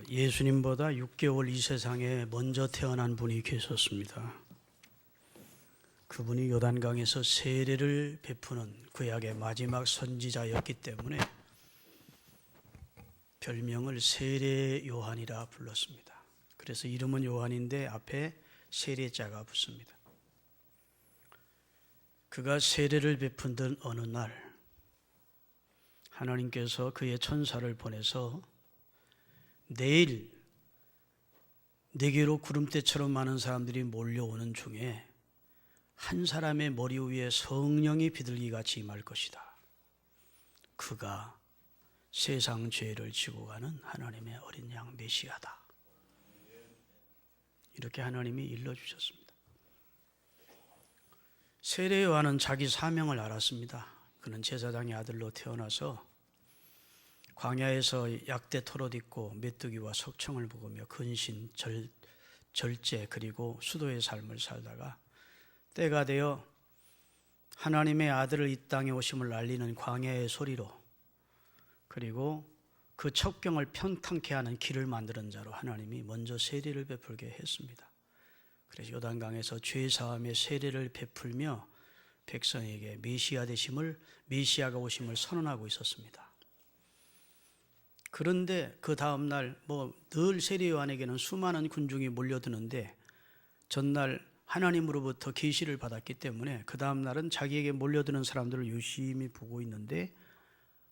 예수님보다 6개월 이 세상에 먼저 태어난 분이 계셨습니다. 그분이 요단강에서 세례를 베푸는 구약의 마지막 선지자였기 때문에 별명을 세례 요한이라 불렀습니다. 그래서 이름은 요한인데 앞에 세례자가 붙습니다. 그가 세례를 베푼던 어느 날 하나님께서 그의 천사를 보내서 내일 내게로 구름대처럼 많은 사람들이 몰려오는 중에 한 사람의 머리 위에 성령이 비둘기같이 임할 것이다. 그가 세상 죄를 지고 가는 하나님의 어린 양 메시아다. 이렇게 하나님이 일러주셨습니다. 세례 요한은 자기 사명을 알았습니다. 그는 제사장의 아들로 태어나서 광야에서 약대 털옷 입고 메뚜기와 석청을 먹으며 근신, 절제 그리고 수도의 삶을 살다가 때가 되어 하나님의 아들을 이 땅에 오심을 알리는 광야의 소리로 그리고 그 첩경을 편탕케 하는 길을 만드는 자로 하나님이 먼저 세례를 베풀게 했습니다. 그래서 요단강에서 죄사함의 세례를 베풀며 백성에게 메시아가 오심을 선언하고 있었습니다. 그런데 그 다음날 늘 세례 요한에게는 수많은 군중이 몰려드는데 전날 하나님으로부터 계시를 받았기 때문에 그 다음날은 자기에게 몰려드는 사람들을 유심히 보고 있는데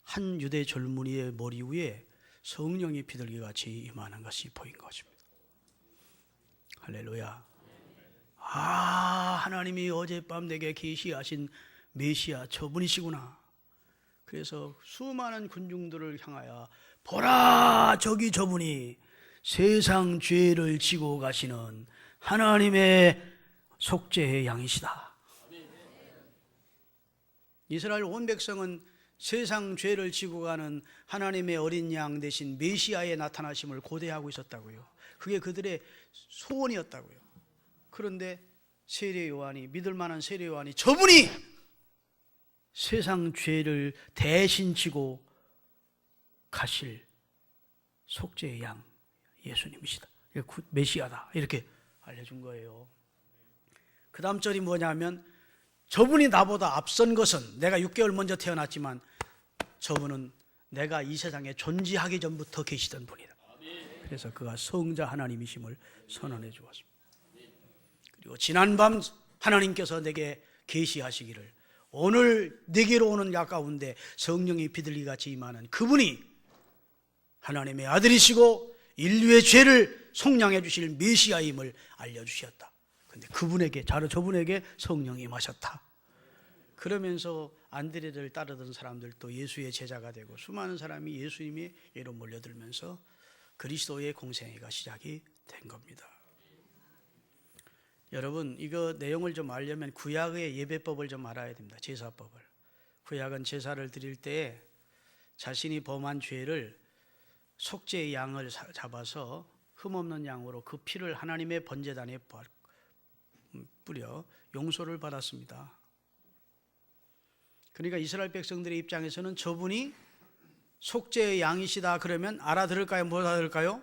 한 유대 젊은이의 머리 위에 성령이 비둘기같이 임하는 것이 보인 것입니다. 할렐루야. 하나님이 어젯밤 내게 계시하신 메시아 저분이시구나. 그래서 수많은 군중들을 향하여 보라, 저기 저분이 세상 죄를 지고 가시는 하나님의 속죄의 양이시다. 이스라엘 온 백성은 세상 죄를 지고 가는 하나님의 어린 양 대신 메시아의 나타나심을 고대하고 있었다고요. 그게 그들의 소원이었다고요. 그런데 세례 요한이, 믿을 만한 세례 요한이 저분이 세상 죄를 대신 지고 가실 속죄의 양 예수님이시다. 메시아다. 이렇게 알려준 거예요. 그 다음 절이 뭐냐면 저분이 나보다 앞선 것은 내가 6개월 먼저 태어났지만 저분은 내가 이 세상에 존재하기 전부터 계시던 분이다. 그래서 그가 성자 하나님이심을 선언해 주었습니다. 그리고 지난밤 하나님께서 내게 계시하시기를 오늘 내게로 오는 야 가운데 성령이 비둘기같이 임하는 그분이 하나님의 아들이시고 인류의 죄를 속량해 주실 메시아임을 알려주셨다. 그런데 저분에게 성령이 임하셨다. 그러면서 안드레를 따르던 사람들도 예수의 제자가 되고 수많은 사람이 예수님의 예로 몰려들면서 그리스도의 공생애가 시작이 된 겁니다. 여러분, 이거 내용을 좀 알려면 구약의 예배법을 좀 알아야 됩니다. 제사법을. 구약은 제사를 드릴 때 자신이 범한 죄를 속죄의 양을 잡아서 흠없는 양으로 그 피를 하나님의 번제단에 뿌려 용서를 받았습니다. 그러니까 이스라엘 백성들의 입장에서는 저분이 속죄의 양이시다 그러면 알아들을까요? 못 알아들을까요?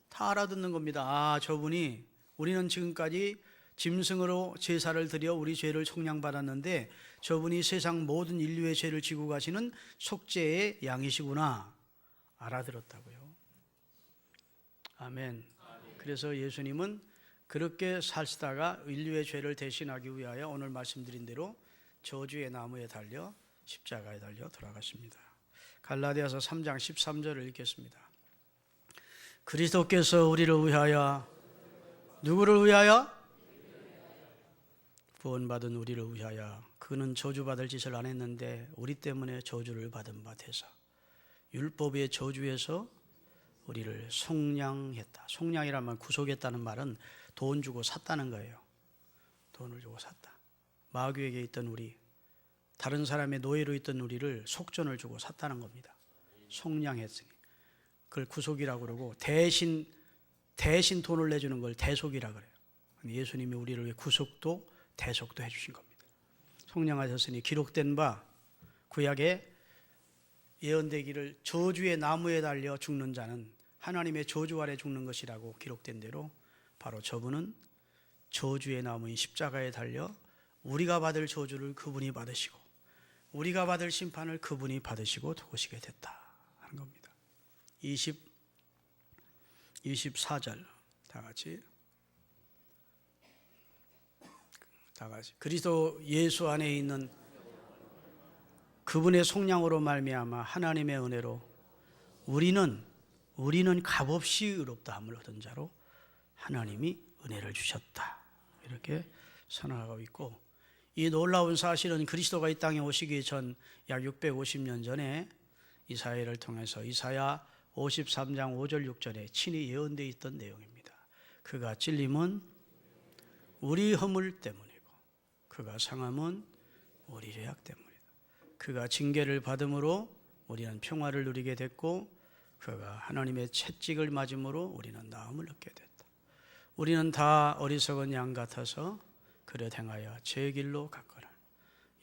다 알아듣는 겁니다. 저분이 우리는 지금까지 짐승으로 제사를 드려 우리 죄를 속량받았는데 저분이 세상 모든 인류의 죄를 지고 가시는 속죄의 양이시구나. 알아들었다고요. 아멘. 그래서 예수님은 그렇게 사시다가 인류의 죄를 대신하기 위하여 오늘 말씀드린 대로 저주의 나무에 달려 십자가에 달려 돌아가십니다. 갈라디아서 3장 13절을 읽겠습니다. 그리스도께서 우리를 위하여 누구를 위하여? 구원받은 우리를 위하여 그는 저주받을 짓을 안 했는데 우리 때문에 저주를 받은 바 되사 율법의 저주에서 우리를 속량했다. 속량이라면 구속했다는 말은 돈 주고 샀다는 거예요. 돈을 주고 샀다. 마귀에게 있던 우리, 다른 사람의 노예로 있던 우리를 속전을 주고 샀다는 겁니다. 속량했으니 그걸 구속이라고 그러고 대신 돈을 내주는 걸 대속이라고 그래요. 예수님이 우리를 위해 구속도 대속도 해주신 겁니다. 속량하셨으니 기록된 바 구약에 예언되기를 저주의 나무에 달려 죽는 자는 하나님의 저주 아래 죽는 것이라고 기록된 대로 바로 저분은 저주의 나무인 십자가에 달려 우리가 받을 저주를 그분이 받으시고 우리가 받을 심판을 그분이 받으시고 도우시게 됐다 하는 겁니다. 24절 다 같이 그리스도 예수 안에 있는 그분의 속량으로 말미암아 하나님의 은혜로 우리는 값없이 의롭다함을 얻은 자로 하나님이 은혜를 주셨다 이렇게 선언하고 있고, 이 놀라운 사실은 그리스도가 이 땅에 오시기 전 약 650년 전에 이사야를 통해서 이사야 53장 5절 6절에 친히 예언되어 있던 내용입니다. 그가 찔림은 우리 허물 때문이고 그가 상함은 우리 죄악 때문이다. 그가 징계를 받음으로 우리는 평화를 누리게 됐고 그가 하나님의 채찍을 맞음으로 우리는 나음을 얻게 됐다. 우리는 다 어리석은 양 같아서 그릇 행하여 제 길로 갔거늘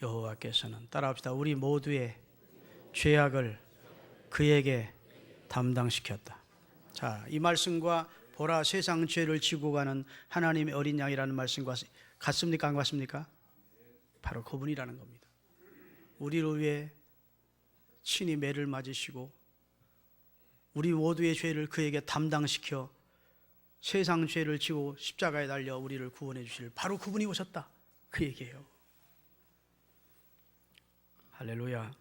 여호와께서는 따라합시다. 우리 모두의 죄악을 그에게 담당시켰다. 자, 이 말씀과 보라 세상 죄를 지고 가는 하나님의 어린 양이라는 말씀과 같습니까? 안 같습니까? 바로 그분이라는 겁니다. 우리를 위해 친히 매를 맞으시고 우리 모두의 죄를 그에게 담당시켜 세상 죄를 지고 십자가에 달려 우리를 구원해 주실 바로 그분이 오셨다 그 얘기예요. 할렐루야.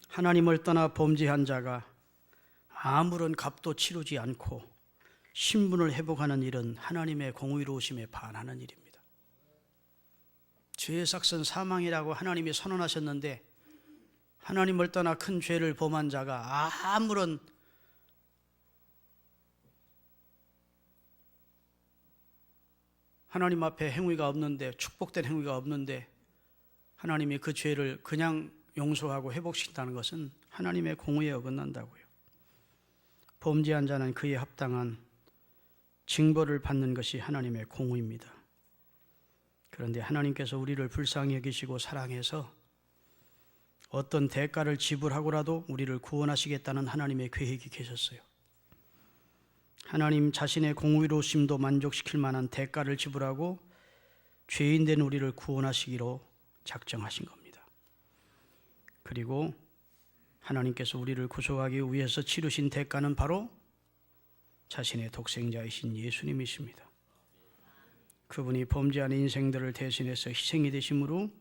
하나님을 떠나 범죄한 자가 아무런 값도 치르지 않고 신분을 회복하는 일은 하나님의 공의로우심에 반하는 일입니다. 죄의 삭은 사망이라고 하나님이 선언하셨는데 하나님을 떠나 큰 죄를 범한 자가 아무런 하나님 앞에 행위가 없는데, 축복된 행위가 없는데 하나님이 그 죄를 그냥 용서하고 회복시킨다는 것은 하나님의 공의에 어긋난다고요. 범죄한 자는 그에 합당한 징벌을 받는 것이 하나님의 공의입니다. 그런데 하나님께서 우리를 불쌍히 여기시고 사랑해서 어떤 대가를 지불하고라도 우리를 구원하시겠다는 하나님의 계획이 계셨어요. 하나님 자신의 공의로우심도 만족시킬 만한 대가를 지불하고 죄인 된 우리를 구원하시기로 작정하신 겁니다. 그리고 하나님께서 우리를 구속하기 위해서 치르신 대가는 바로 자신의 독생자이신 예수님이십니다. 그분이 범죄한 인생들을 대신해서 희생이 되심으로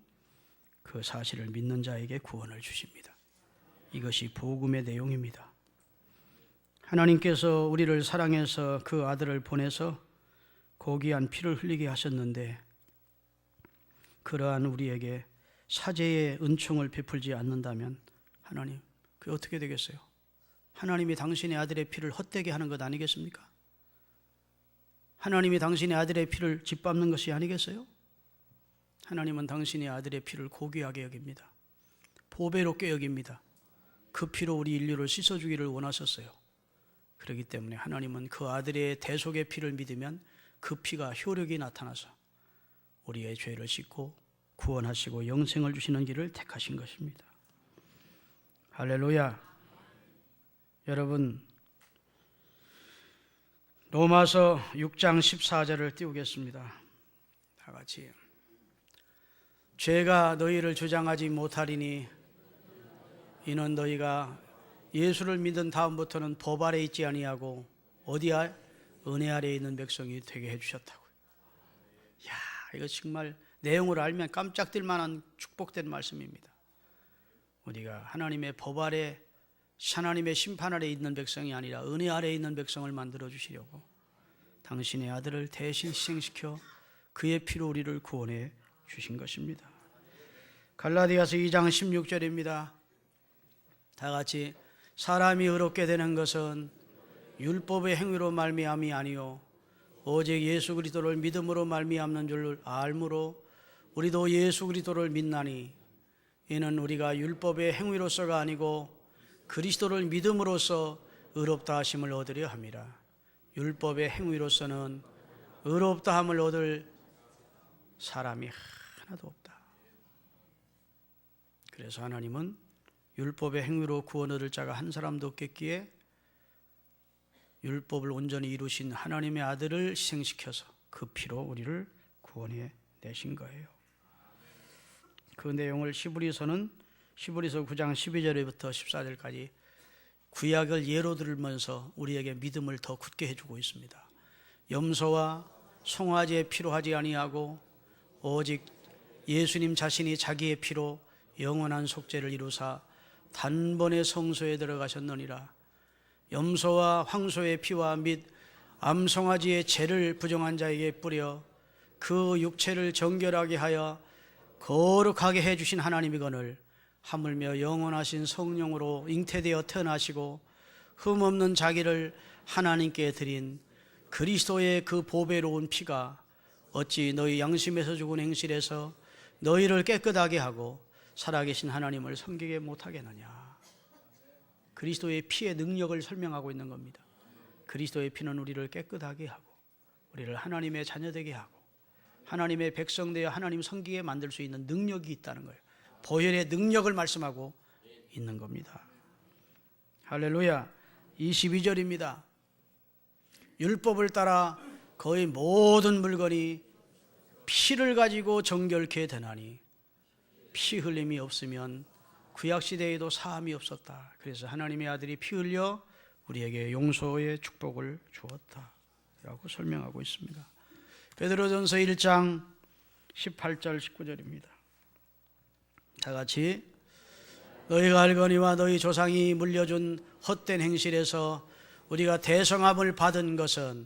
그 사실을 믿는 자에게 구원을 주십니다. 이것이 복음의 내용입니다. 하나님께서 우리를 사랑해서 그 아들을 보내서 고귀한 피를 흘리게 하셨는데 그러한 우리에게 사죄의 은총을 베풀지 않는다면 하나님, 그게 어떻게 되겠어요? 하나님이 당신의 아들의 피를 헛되게 하는 것 아니겠습니까? 하나님이 당신의 아들의 피를 짓밟는 것이 아니겠어요? 하나님은 당신의 아들의 피를 고귀하게 여깁니다. 보배롭게 여깁니다. 그 피로 우리 인류를 씻어주기를 원하셨어요. 그렇기 때문에 하나님은 그 아들의 대속의 피를 믿으면 그 피가 효력이 나타나서 우리의 죄를 씻고 구원하시고 영생을 주시는 길을 택하신 것입니다. 할렐루야. 여러분, 로마서 6장 14절을 띄우겠습니다. 다 같이. 죄가 너희를 주장하지 못하리니 이는 너희가 예수를 믿은 다음부터는 법 아래 있지 아니하고 어디야? 은혜 아래에 있는 백성이 되게 해주셨다고요. 이야, 이거 정말 내용을 알면 깜짝 들 만한 축복된 말씀입니다. 우리가 하나님의 법 아래, 하나님의 심판 아래 있는 백성이 아니라 은혜 아래에 있는 백성을 만들어 주시려고 당신의 아들을 대신 희생시켜 그의 피로 우리를 구원해 주신 것입니다. 갈라디아서 2장 16절입니다. 다 같이. 사람이 의롭게 되는 것은 율법의 행위로 말미암이 아니요 오직 예수 그리스도를 믿음으로 말미암는 줄 알므로 우리도 예수 그리스도를 믿나니 이는 우리가 율법의 행위로서가 아니고 그리스도를 믿음으로써 의롭다 하심을 얻으려 함이라. 율법의 행위로서는 의롭다 함을 얻을 사람이 하나도 없다. 그래서 하나님은 율법의 행위로 구원 얻을 자가 한 사람도 없겠기에 율법을 온전히 이루신 하나님의 아들을 희생시켜서 그 피로 우리를 구원해 내신 거예요. 그 내용을 히브리서 9장 12절부터 14절까지 구약을 예로 들면서 우리에게 믿음을 더 굳게 해주고 있습니다. 염소와 송아지의 피로 하지 아니하고 오직 예수님 자신이 자기의 피로 영원한 속죄를 이루사 단번에 성소에 들어가셨느니라. 염소와 황소의 피와 및 암송아지의 죄를 부정한 자에게 뿌려 그 육체를 정결하게 하여 거룩하게 해주신 하나님이거늘 하물며 영원하신 성령으로 잉태되어 태어나시고 흠없는 자기를 하나님께 드린 그리스도의 그 보배로운 피가 어찌 너희 양심에서 죽은 행실에서 너희를 깨끗하게 하고 살아계신 하나님을 섬기게 못하겠느냐. 그리스도의 피의 능력을 설명하고 있는 겁니다. 그리스도의 피는 우리를 깨끗하게 하고 우리를 하나님의 자녀되게 하고 하나님의 백성 되어 하나님 섬기게 만들 수 있는 능력이 있다는 거예요. 보혈의 능력을 말씀하고 있는 겁니다. 할렐루야. 22절입니다. 율법을 따라 거의 모든 물건이 피를 가지고 정결케 되나니 피 흘림이 없으면 구약시대에도 사함이 없었다. 그래서 하나님의 아들이 피 흘려 우리에게 용서의 축복을 주었다 라고 설명하고 있습니다. 베드로전서 1장 18절 19절입니다. 다 같이 너희가 알거니와 너희 조상이 물려준 헛된 행실에서 우리가 대성함을 받은 것은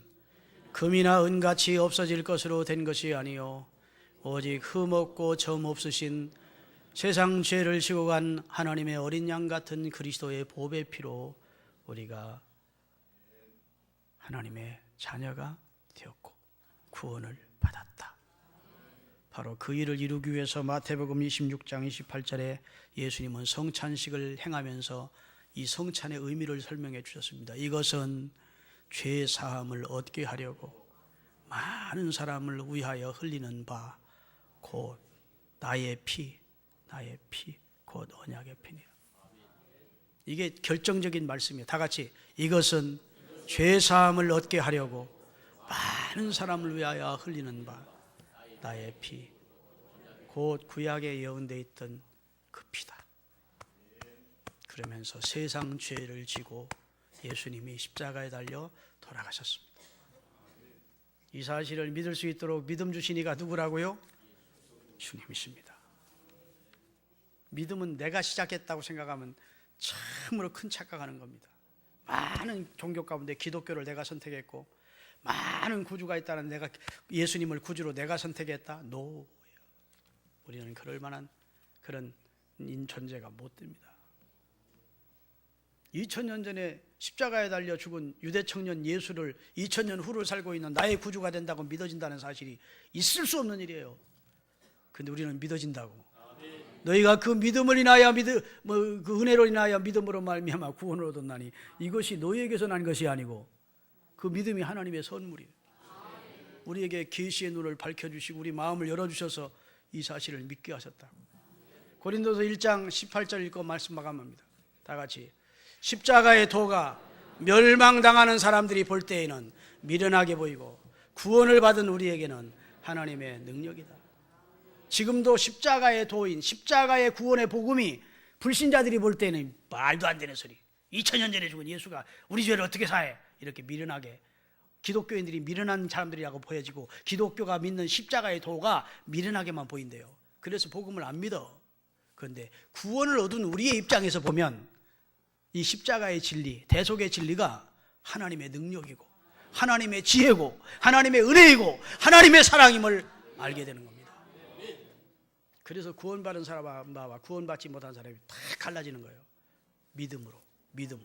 금이나 은같이 없어질 것으로 된 것이 아니요 오직 흠없고 점 없으신 세상 죄를 지고 간 하나님의 어린 양 같은 그리스도의 보배 피로 우리가 하나님의 자녀가 되었고 구원을 받았다. 바로 그 일을 이루기 위해서 마태복음 26장 28절에 예수님은 성찬식을 행하면서 이 성찬의 의미를 설명해 주셨습니다. 이것은 죄 사함을 얻게 하려고 많은 사람을 위하여 흘리는 바 곧 나의 피 곧 언약의 피니라. 이게 결정적인 말씀이에요. 다 같이 이것은 죄 사함을 얻게 하려고 많은 사람을 위하여 흘리는 바 나의 피 곧 구약에 예언되어 있던 그 피다. 그러면서 세상 죄를 지고 예수님이 십자가에 달려 돌아가셨습니다. 이 사실을 믿을 수 있도록 믿음 주신 이가 누구라고요? 주님이십니다. 믿음은 내가 시작했다고 생각하면 참으로 큰 착각하는 겁니다. 많은 종교 가운데 기독교를 내가 선택했고 많은 구주가 있다는 내가 예수님을 구주로 내가 선택했다? 노. 우리는 그럴 만한 그런 존재가 못 됩니다. 2000년 전에 십자가에 달려 죽은 유대 청년 예수를 2000년 후를 살고 있는 나의 구주가 된다고 믿어진다는 사실이 있을 수 없는 일이에요. 근데 우리는 믿어진다고. 너희가 그 믿음을 인하여 그 은혜로 인하여 믿음으로 말미암아 구원을 얻었나니 이것이 너희에게서 난 것이 아니고 그 믿음이 하나님의 선물이에요. 우리에게 계시의 눈을 밝혀주시고 우리 마음을 열어주셔서 이 사실을 믿게 하셨다. 고린도서 1장 18절 읽고 말씀 마감합니다. 다 같이 십자가의 도가 멸망당하는 사람들이 볼 때에는 미련하게 보이고 구원을 받은 우리에게는 하나님의 능력이다. 지금도 십자가의 도인, 십자가의 구원의 복음이 불신자들이 볼 때는 말도 안 되는 소리. 2000년 전에 죽은 예수가 우리 죄를 어떻게 사해? 이렇게 미련하게 기독교인들이 미련한 사람들이라고 보여지고 기독교가 믿는 십자가의 도가 미련하게만 보인대요. 그래서 복음을 안 믿어. 그런데 구원을 얻은 우리의 입장에서 보면 이 십자가의 진리, 대속의 진리가 하나님의 능력이고 하나님의 지혜고 하나님의 은혜이고 하나님의 사랑임을 알게 되는 겁니다. 그래서 구원받은 사람과 구원받지 못한 사람이 다 갈라지는 거예요. 믿음으로. 믿음.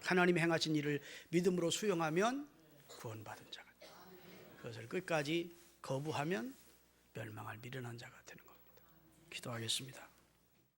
하나님이 행하신 일을 믿음으로 수용하면 구원받은 자가, 그것을 끝까지 거부하면 멸망할 미련한 자가 되는 겁니다. 기도하겠습니다.